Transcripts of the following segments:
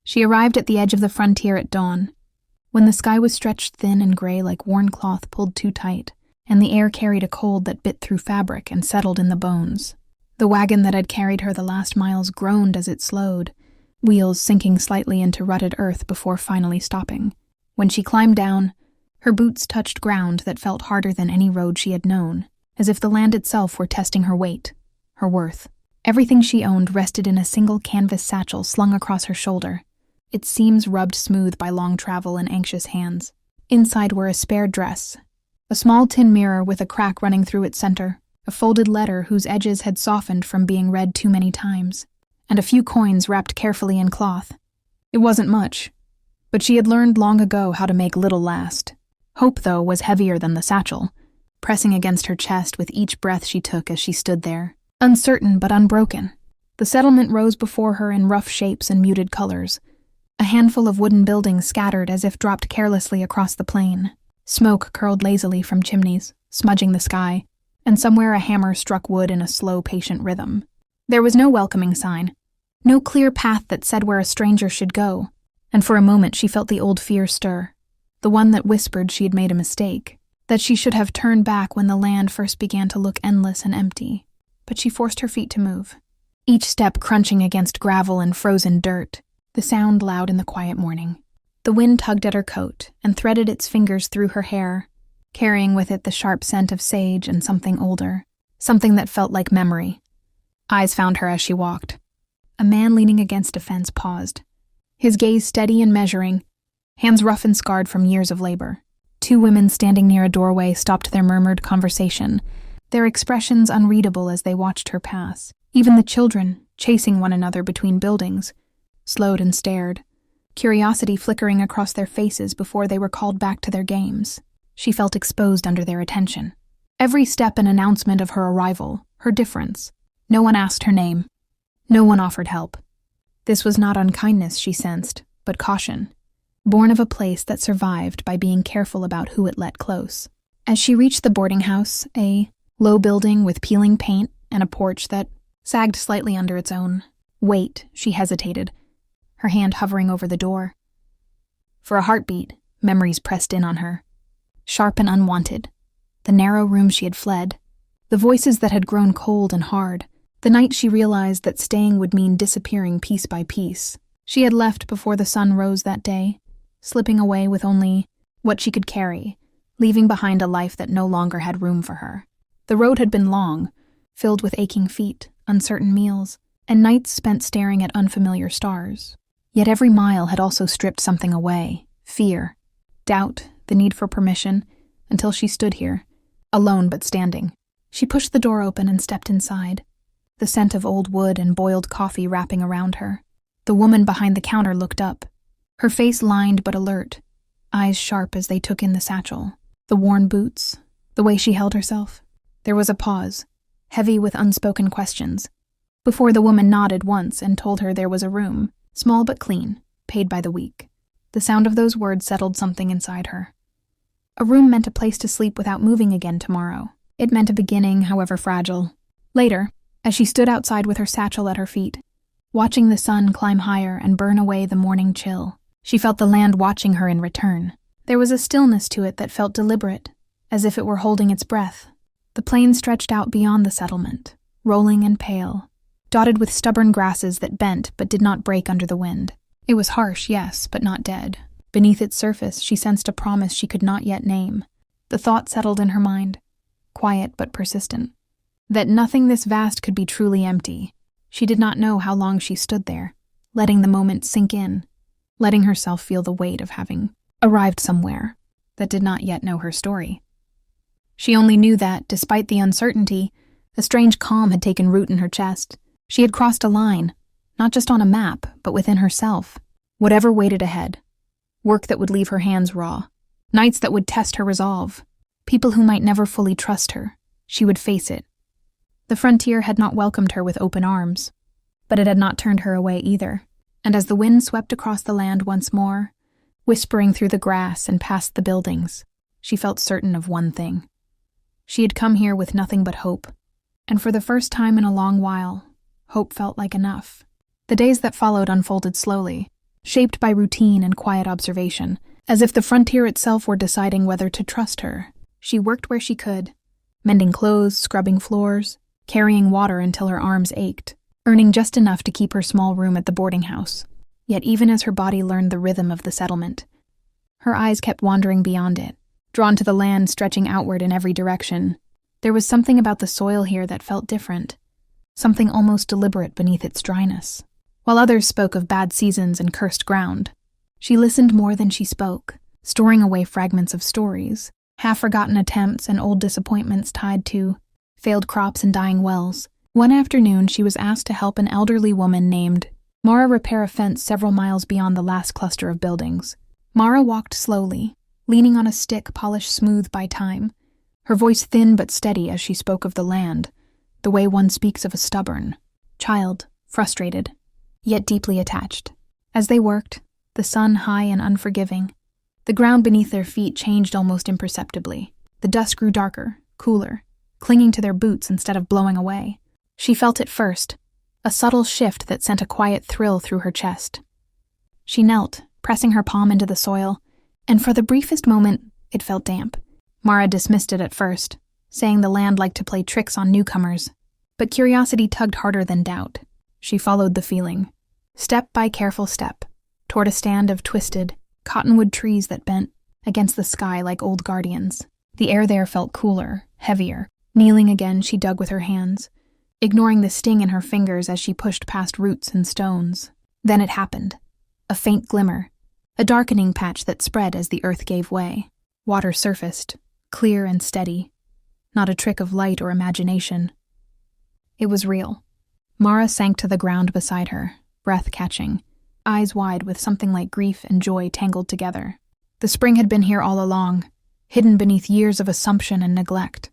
She arrived at the edge of the frontier at dawn, when the sky was stretched thin and gray like worn cloth pulled too tight, and the air carried a cold that bit through fabric and settled in the bones. The wagon that had carried her the last miles groaned as it slowed, wheels sinking slightly into rutted earth before finally stopping. When she climbed down, her boots touched ground that felt harder than any road she had known, as if the land itself were testing her weight, her worth. Everything she owned rested in a single canvas satchel slung across her shoulder, its seams rubbed smooth by long travel and anxious hands. Inside were a spare dress, a small tin mirror with a crack running through its center, a folded letter whose edges had softened from being read too many times, and a few coins wrapped carefully in cloth. It wasn't much, but she had learned long ago how to make little last. Hope, though, was heavier than the satchel, pressing against her chest with each breath she took as she stood there, uncertain but unbroken. The settlement rose before her in rough shapes and muted colors, a handful of wooden buildings scattered as if dropped carelessly across the plain. Smoke curled lazily from chimneys, smudging the sky, and somewhere a hammer struck wood in a slow, patient rhythm. There was no welcoming sign, no clear path that said where a stranger should go, and for a moment she felt the old fear stir, the one that whispered she had made a mistake, that she should have turned back when the land first began to look endless and empty. But she forced her feet to move, each step crunching against gravel and frozen dirt, the sound loud in the quiet morning. The wind tugged at her coat and threaded its fingers through her hair, carrying with it the sharp scent of sage and something older, something that felt like memory. Eyes found her as she walked. A man leaning against a fence paused, his gaze steady and measuring, hands rough and scarred from years of labor. Two women standing near a doorway stopped their murmured conversation, their expressions unreadable as they watched her pass. Even the children, chasing one another between buildings, slowed and stared, curiosity flickering across their faces before they were called back to their games. She felt exposed under their attention. Every step an announcement of her arrival, her difference. No one asked her name. No one offered help. This was not unkindness, she sensed, but caution, born of a place that survived by being careful about who it let close. As she reached the boarding house, a low building with peeling paint and a porch that sagged slightly under its own weight, she hesitated, her hand hovering over the door. For a heartbeat, memories pressed in on her, sharp and unwanted. The narrow room she had fled, the voices that had grown cold and hard, the night she realized that staying would mean disappearing piece by piece. She had left before the sun rose that day, slipping away with only what she could carry, leaving behind a life that no longer had room for her. The road had been long, filled with aching feet, uncertain meals, and nights spent staring at unfamiliar stars. Yet every mile had also stripped something away, fear, doubt, the need for permission, until she stood here, alone but standing. She pushed the door open and stepped inside, the scent of old wood and boiled coffee wrapping around her. The woman behind the counter looked up, her face lined but alert, eyes sharp as they took in the satchel, the worn boots, the way she held herself. There was a pause, heavy with unspoken questions, before the woman nodded once and told her there was a room, small but clean, paid by the week. The sound of those words settled something inside her. A room meant a place to sleep without moving again tomorrow. It meant a beginning, however fragile. Later, as she stood outside with her satchel at her feet, watching the sun climb higher and burn away the morning chill, she felt the land watching her in return. There was a stillness to it that felt deliberate, as if it were holding its breath. The plain stretched out beyond the settlement, rolling and pale, dotted with stubborn grasses that bent but did not break under the wind. It was harsh, yes, but not dead. Beneath its surface, she sensed a promise she could not yet name. The thought settled in her mind, quiet but persistent, that nothing this vast could be truly empty. She did not know how long she stood there, letting the moment sink in, letting herself feel the weight of having arrived somewhere that did not yet know her story. She only knew that, despite the uncertainty, a strange calm had taken root in her chest. She had crossed a line, not just on a map, but within herself. Whatever waited ahead, work that would leave her hands raw, nights that would test her resolve, people who might never fully trust her, she would face it. The frontier had not welcomed her with open arms, but it had not turned her away either. And as the wind swept across the land once more, whispering through the grass and past the buildings, she felt certain of one thing. She had come here with nothing but hope, and for the first time in a long while, hope felt like enough. The days that followed unfolded slowly, shaped by routine and quiet observation, as if the frontier itself were deciding whether to trust her. She worked where she could, mending clothes, scrubbing floors, carrying water until her arms ached, earning just enough to keep her small room at the boarding house. Yet even as her body learned the rhythm of the settlement, her eyes kept wandering beyond it, drawn to the land stretching outward in every direction. There was something about the soil here that felt different, something almost deliberate beneath its dryness. While others spoke of bad seasons and cursed ground, she listened more than she spoke, storing away fragments of stories, half-forgotten attempts and old disappointments tied to failed crops and dying wells. One afternoon, she was asked to help an elderly woman named Mara repair a fence several miles beyond the last cluster of buildings. Mara walked slowly, leaning on a stick polished smooth by time, her voice thin but steady as she spoke of the land, the way one speaks of a stubborn child, frustrated, yet deeply attached. As they worked, the sun high and unforgiving, the ground beneath their feet changed almost imperceptibly. The dust grew darker, cooler, clinging to their boots instead of blowing away. She felt it first, a subtle shift that sent a quiet thrill through her chest. She knelt, pressing her palm into the soil, and for the briefest moment, it felt damp. Mara dismissed it at first, saying the land liked to play tricks on newcomers, but curiosity tugged harder than doubt. She followed the feeling, step by careful step, toward a stand of twisted, cottonwood trees that bent against the sky like old guardians. The air there felt cooler, heavier. Kneeling again, she dug with her hands, ignoring the sting in her fingers as she pushed past roots and stones. Then it happened. A faint glimmer, a darkening patch that spread as the earth gave way. Water surfaced, clear and steady, not a trick of light or imagination. It was real. Mara sank to the ground beside her, breath catching, eyes wide with something like grief and joy tangled together. The spring had been here all along, hidden beneath years of assumption and neglect.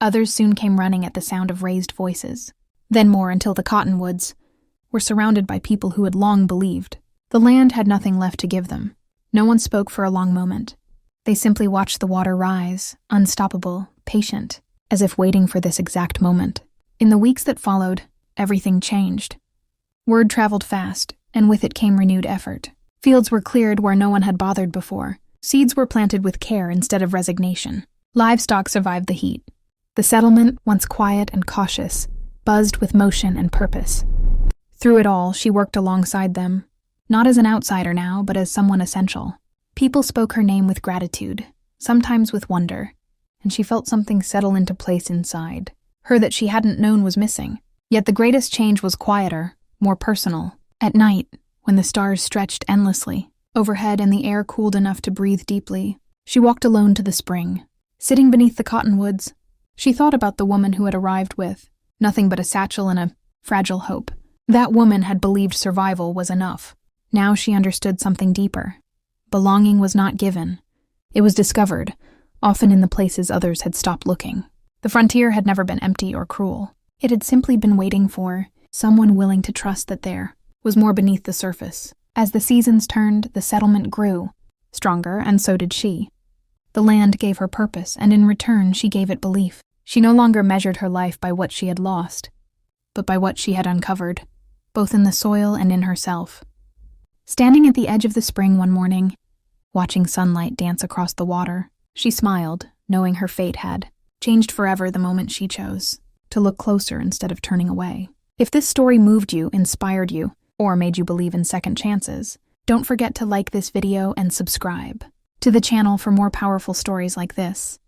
Others soon came running at the sound of raised voices, then more until the cottonwoods were surrounded by people who had long believed. The land had nothing left to give them. No one spoke for a long moment. They simply watched the water rise, unstoppable, patient, as if waiting for this exact moment. In the weeks that followed, everything changed. Word traveled fast, and with it came renewed effort. Fields were cleared where no one had bothered before. Seeds were planted with care instead of resignation. Livestock survived the heat. The settlement, once quiet and cautious, buzzed with motion and purpose. Through it all, she worked alongside them, not as an outsider now, but as someone essential. People spoke her name with gratitude, sometimes with wonder, and she felt something settle into place inside. Her that she hadn't known was missing. Yet the greatest change was quieter, more personal. At night, when the stars stretched endlessly overhead and the air cooled enough to breathe deeply, she walked alone to the spring. Sitting beneath the cottonwoods, she thought about the woman who had arrived with nothing but a satchel and a fragile hope. That woman had believed survival was enough. Now she understood something deeper. Belonging was not given. It was discovered, often in the places others had stopped looking. The frontier had never been empty or cruel. It had simply been waiting for someone willing to trust that there was more beneath the surface. As the seasons turned, the settlement grew, stronger, and so did she. The land gave her purpose, and in return she gave it belief. She no longer measured her life by what she had lost, but by what she had uncovered, both in the soil and in herself. Standing at the edge of the spring one morning, watching sunlight dance across the water, she smiled, knowing her fate had changed forever the moment she chose to look closer instead of turning away. If this story moved you, inspired you, or made you believe in second chances, don't forget to like this video and subscribe to the channel for more powerful stories like this.